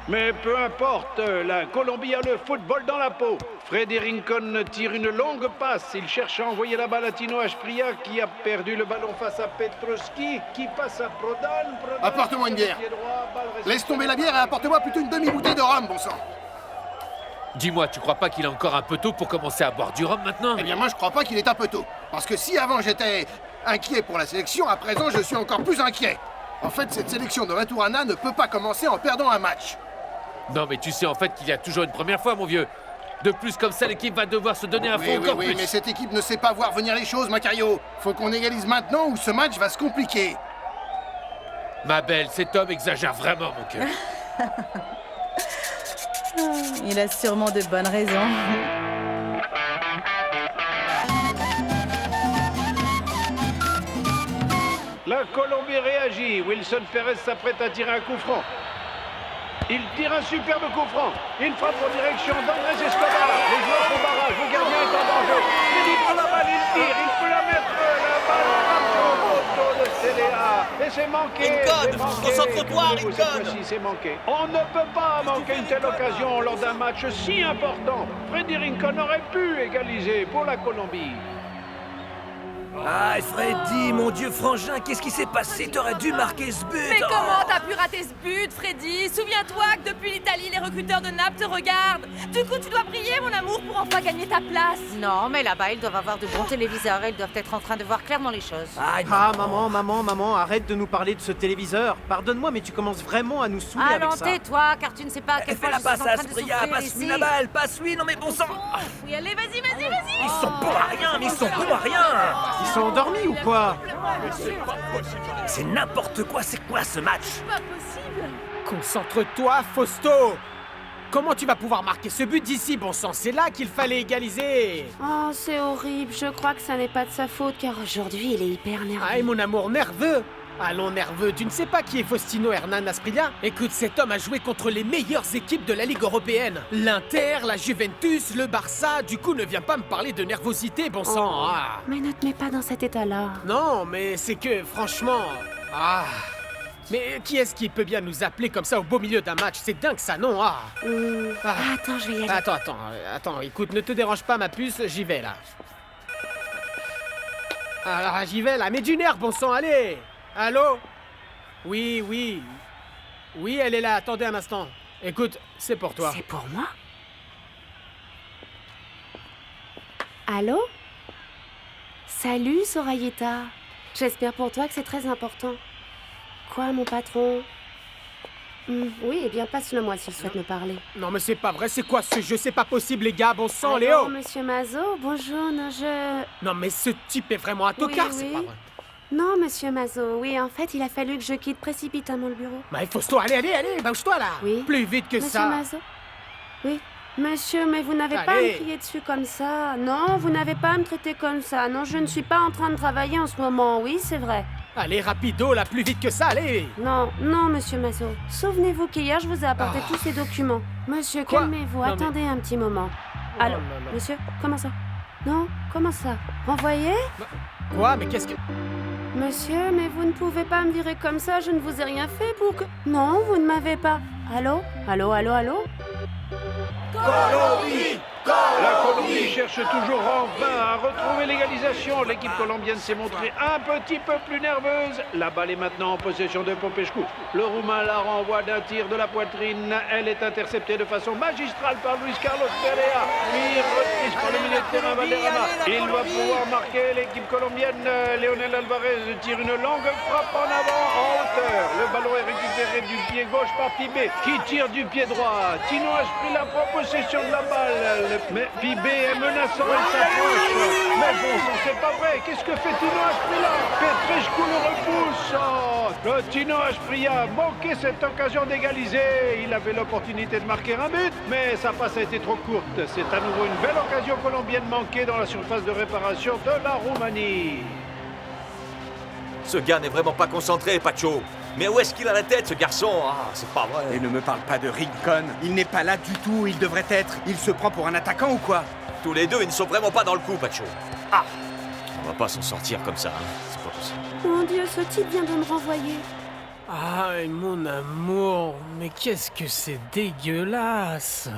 Mais peu importe, la Colombie a le football dans la peau. Freddy Rincon tire une longue passe. Il cherche à envoyer la balle à Tino Asprilla qui a perdu le ballon face à Petruski qui passe à Prodan. Apporte-moi une bière. Laisse tomber la bière et apporte-moi plutôt une demi-bouteille de rhum, bon sang. Dis-moi, tu crois pas qu'il est encore un peu tôt pour commencer à boire du rhum maintenant? Eh bien moi je crois pas qu'il est un peu tôt. Parce que si avant j'étais inquiet pour la sélection, à présent je suis encore plus inquiet. En fait, cette sélection de Maturana ne peut pas commencer en perdant un match. Non mais tu sais en fait qu'il y a toujours une première fois, mon vieux. De plus, comme ça, l'équipe va devoir se donner à fond encore plus. Oui, mais cette équipe ne sait pas voir venir les choses, Macario. Faut qu'on égalise maintenant ou ce match va se compliquer. Ma belle, cet homme exagère vraiment, mon cœur. Il a sûrement de bonnes raisons. La Colombie réagit. Wilson Perez s'apprête à tirer un coup franc. Il tire un superbe coup franc. Il frappe en direction d'Andrés Escobar. Les joueurs font barrage. Le gardien est en danger. Il prend la balle, il tire. Il peut la mettre. La balle frappe au poteau de CDA. Et c'est manqué. Rincon, concentre-toi, Rincon. C'est manqué. On ne peut pas manquer une telle occasion lors d'un match si important. Freddy Rincon aurait pu égaliser pour la Colombie. Ah, Freddy, mon Dieu frangin, qu'est-ce qui s'est passé? T'aurais dû marquer ce but. Mais comment t'as pu rater ce but, Freddy? Souviens-toi que depuis l'Italie, les recruteurs de Naples te regardent. Du coup, tu dois briller, mon amour, pour enfin gagner ta place. Non, mais là-bas, ils doivent avoir de bons téléviseurs et ils doivent être en train de voir clairement les choses. Ah, maman, arrête de nous parler de ce téléviseur. Pardonne-moi, mais tu commences vraiment à nous saouler avec ça. Allons, tais-toi, car tu ne sais pas à quel point Fais la je suis en passe train à de Asprilla, souffrir passe-lui ici. la balle, passe-lui, non mais bon sang. Oui, allez, vas-y. Ils sont bons à rien, mais ils sont bons à rien. Ils sont endormis ou quoi? C'est n'importe quoi, c'est quoi ce match? Pas possible. Concentre-toi, Fausto. Comment tu vas pouvoir marquer ce but d'ici, bon sang? C'est là qu'il fallait égaliser. Oh, c'est horrible. Je crois que ça n'est pas de sa faute, car aujourd'hui, il est hyper nerveux. Ah, et mon amour nerveux. Allons, nerveux, tu ne sais pas qui est Faustino Hernan Asprilla? Écoute, cet homme a joué contre les meilleures équipes de la Ligue européenne. L'Inter, la Juventus, le Barça. Du coup, ne viens pas me parler de nervosité, bon sang. Oh, Ah. mais ne te mets pas dans cet état-là. Non, mais c'est que, franchement... Ah... Mais qui est-ce qui peut bien nous appeler comme ça au beau milieu d'un match? C'est dingue ça, non? Ah. Attends, je vais y aller. Attends, écoute, ne te dérange pas ma puce, j'y vais là. Alors, j'y vais là, mets du nerf, bon sang, allez! Allô? Oui, elle est là, attendez un instant. Écoute, c'est pour toi. C'est pour moi? Allô? Salut, Sorayeta. J'espère pour toi que c'est très important. Quoi, mon patron? Oui, eh bien, passe-le-moi s'il souhaite me parler. Non, mais c'est pas vrai, c'est quoi ce jeu? C'est pas possible, les gars, bon sang, Léo! Monsieur Mazo, bonjour, non, Non, mais ce type est vraiment un tocard, c'est pas vrai. Non, monsieur Mazo, oui, en fait, il a fallu que je quitte précipitamment le bureau. Mais il faut se toi, allez, bouge-toi là! Oui. Plus vite que ça! Monsieur Mazo? Oui. Monsieur, mais vous n'avez pas à me crier dessus comme ça. Non, vous n'avez pas à me traiter comme ça. Non, je ne suis pas en train de travailler en ce moment, oui, c'est vrai. Allez, rapido, là, plus vite que ça, allez! Non, monsieur Mazo. Souvenez-vous qu'hier, je vous ai apporté tous ces documents. Monsieur, Quoi? calmez-vous, Non, attendez un petit moment. Oh Allô, là là. monsieur, comment ça? Non, comment ça? Renvoyé? Quoi? Mais qu'est-ce que... Monsieur, mais vous ne pouvez pas me virer comme ça, je ne vous ai rien fait pour que... Non, vous ne m'avez pas... Allô? Allô? Colombie! La Colombie cherche toujours en vain à retrouver l'égalisation. L'équipe colombienne s'est montrée un petit peu plus nerveuse. La balle est maintenant en possession de Popescu. Le Roumain la renvoie d'un tir de la poitrine. Elle est interceptée de façon magistrale par Luis Carlos Perea. Puis reprise par le milieu de terrain Valderrama. Il va pouvoir marquer l'équipe colombienne. Leonel Alvarez tire une longue frappe en avant, en hauteur. Le ballon est récupéré du pied gauche par Pibé, qui tire du pied droit. Tino Asprilla prend possession de la balle. Mais Pibé est menaçant, il s'approche. Mais bon sang, c'est pas vrai. Qu'est-ce que fait Tino Asprilla? Petrushku le repousse. Oh, le Tino Asprilla a manqué cette occasion d'égaliser. Il avait l'opportunité de marquer un but, mais sa passe a été trop courte. C'est à nouveau une belle occasion colombienne manquée dans la surface de réparation de la Roumanie. Ce gars n'est vraiment pas concentré, Pacho. Mais où est-ce qu'il a la tête, ce garçon? Ah, c'est pas vrai. Et ne me parle pas de Rincon. Il n'est pas là du tout où il devrait être. Il se prend pour un attaquant ou quoi? Tous les deux, ils ne sont vraiment pas dans le coup, Pacho. Ah! On va pas s'en sortir comme ça, hein. C'est pas possible. Mon Dieu, ce type vient de me renvoyer. Ah, mon amour, mais qu'est-ce que c'est dégueulasse!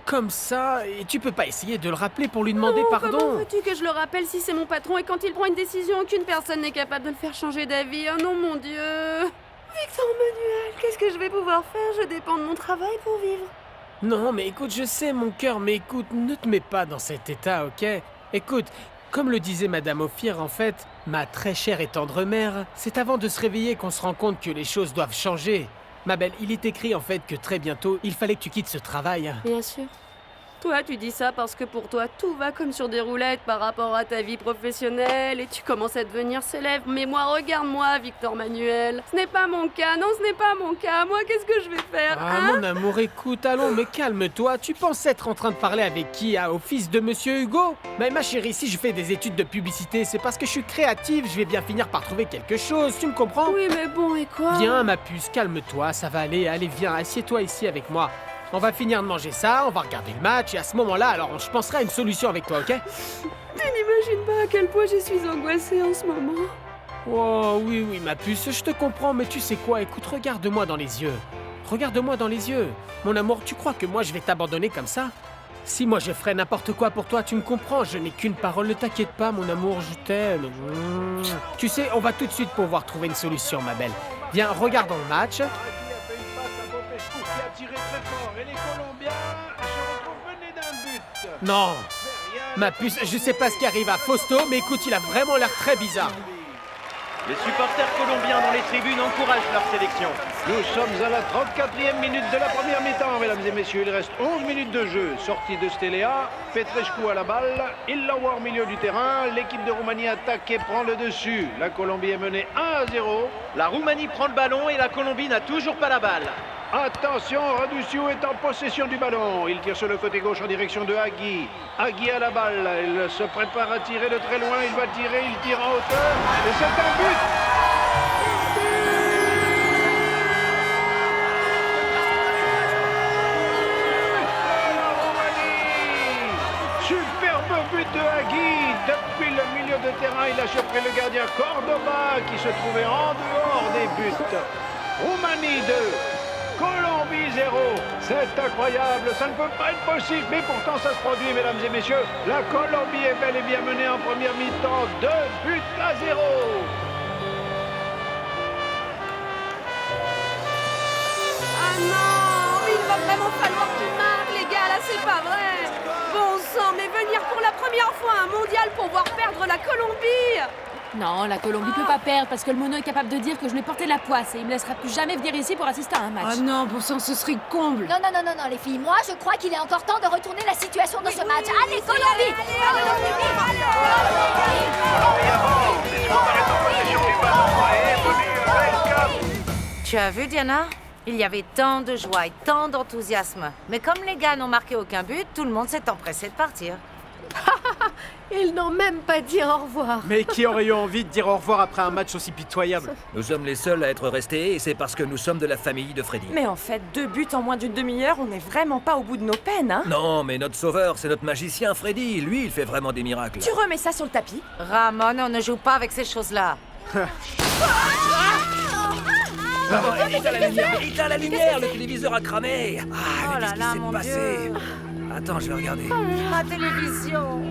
Comme ça, et tu peux pas essayer de le rappeler pour lui demander pardon? Comment veux-tu que je le rappelle si c'est mon patron et quand il prend une décision, aucune personne n'est capable de le faire changer d'avis? Oh non, mon Dieu! Victor Manuel, qu'est-ce que je vais pouvoir faire? Je dépends de mon travail pour vivre. Non, mais écoute, je sais, mon cœur, mais écoute, ne te mets pas dans cet état, ok? Écoute, comme le disait Madame Ophir, en fait, ma très chère et tendre mère, c'est avant de se réveiller qu'on se rend compte que les choses doivent changer. Ma belle, il est écrit en fait que très bientôt, il fallait que tu quittes ce travail. Bien sûr. Toi, tu dis ça parce que pour toi, tout va comme sur des roulettes par rapport à ta vie professionnelle et tu commences à devenir célèbre. Mais moi, regarde-moi, Victor Manuel. Ce n'est pas mon cas, non, ce n'est pas mon cas. Moi, qu'est-ce que je vais faire, Ah, mon amour, écoute, allons, mais calme-toi. Tu penses être en train de parler avec qui? Au fils de Monsieur Hugo? Mais ma chérie, si je fais des études de publicité, c'est parce que je suis créative. Je vais bien finir par trouver quelque chose, tu me comprends? Oui, mais bon, et quoi? Viens, ma puce, calme-toi, ça va aller. Allez, viens, assieds-toi ici avec moi. On va finir de manger ça, on va regarder le match, et à ce moment-là, alors je penserai à une solution avec toi, ok? Tu n'imagines pas à quel point je suis angoissée en ce moment. Oh, oui, oui, ma puce, je te comprends, mais tu sais quoi? Écoute, regarde-moi dans les yeux. Regarde-moi dans les yeux. Mon amour, tu crois que moi, je vais t'abandonner comme ça? Si moi, je ferais n'importe quoi pour toi, tu me comprends, je n'ai qu'une parole, ne t'inquiète pas, mon amour, je t'aime. Tu sais, on va tout de suite pouvoir trouver une solution, ma belle. Viens, regardons le match. Non, ma puce, je sais pas ce qui arrive à Fausto, mais écoute, il a vraiment l'air très bizarre. Les supporters colombiens dans les tribunes encouragent leur sélection. Nous sommes à la 34e minute de la première mi-temps, mesdames et messieurs. Il reste 11 minutes de jeu. Sortie de Stelea, Petrescu à la balle. Il l'envoie au milieu du terrain. L'équipe de Roumanie attaque et prend le dessus. La Colombie est menée 1-0. La Roumanie prend le ballon et la Colombie n'a toujours pas la balle. Attention, Raduciu est en possession du ballon. Il tire sur le côté gauche en direction de Hagi. Hagi à la balle. Il se prépare à tirer de très loin. Il va tirer, il tire en hauteur. Et c'est un but! Superbe but de Hagi. Depuis le milieu de terrain, il a surpris le gardien Cordoba qui se trouvait en dehors des buts. Roumanie 2. Colombie 0, c'est incroyable, ça ne peut pas être possible, mais pourtant ça se produit, mesdames et messieurs. La Colombie est bel et bien menée en première mi-temps, 2 buts à 0. Ah non, il va vraiment falloir qu'il marque, les gars, là c'est pas vrai. Bon sang, mais venir pour la première fois à un mondial pour voir perdre la Colombie. Non, la Colombie peut pas perdre parce que le mono est capable de dire que je lui ai porté la poisse et il me laissera plus jamais venir ici pour assister à un match. Ah non, bon sang, ce serait comble. Non, non, non, non, non, les filles, moi je crois qu'il est encore temps de retourner la situation dans ce match. Allez, Colombie! Tu as vu, Diana? Il y avait tant de joie et tant d'enthousiasme. Mais comme les gars n'ont marqué aucun but, tout le monde s'est empressé de partir. Ils n'ont même pas dit au revoir. Mais qui aurait eu envie de dire au revoir après un match aussi pitoyable? Nous sommes les seuls à être restés et c'est parce que nous sommes de la famille de Freddy. Mais en fait, 2 buts en moins d'une demi-heure, on n'est vraiment pas au bout de nos peines, hein? Non, mais notre sauveur, c'est notre magicien Freddy. Lui, il fait vraiment des miracles. Tu remets ça sur le tapis? Ramon, on ne joue pas avec ces choses-là. Éteins la lumière, le téléviseur a cramé. Ah, mais qu'est-ce qui s'est passé? Attends, je vais regarder. Ma télévision.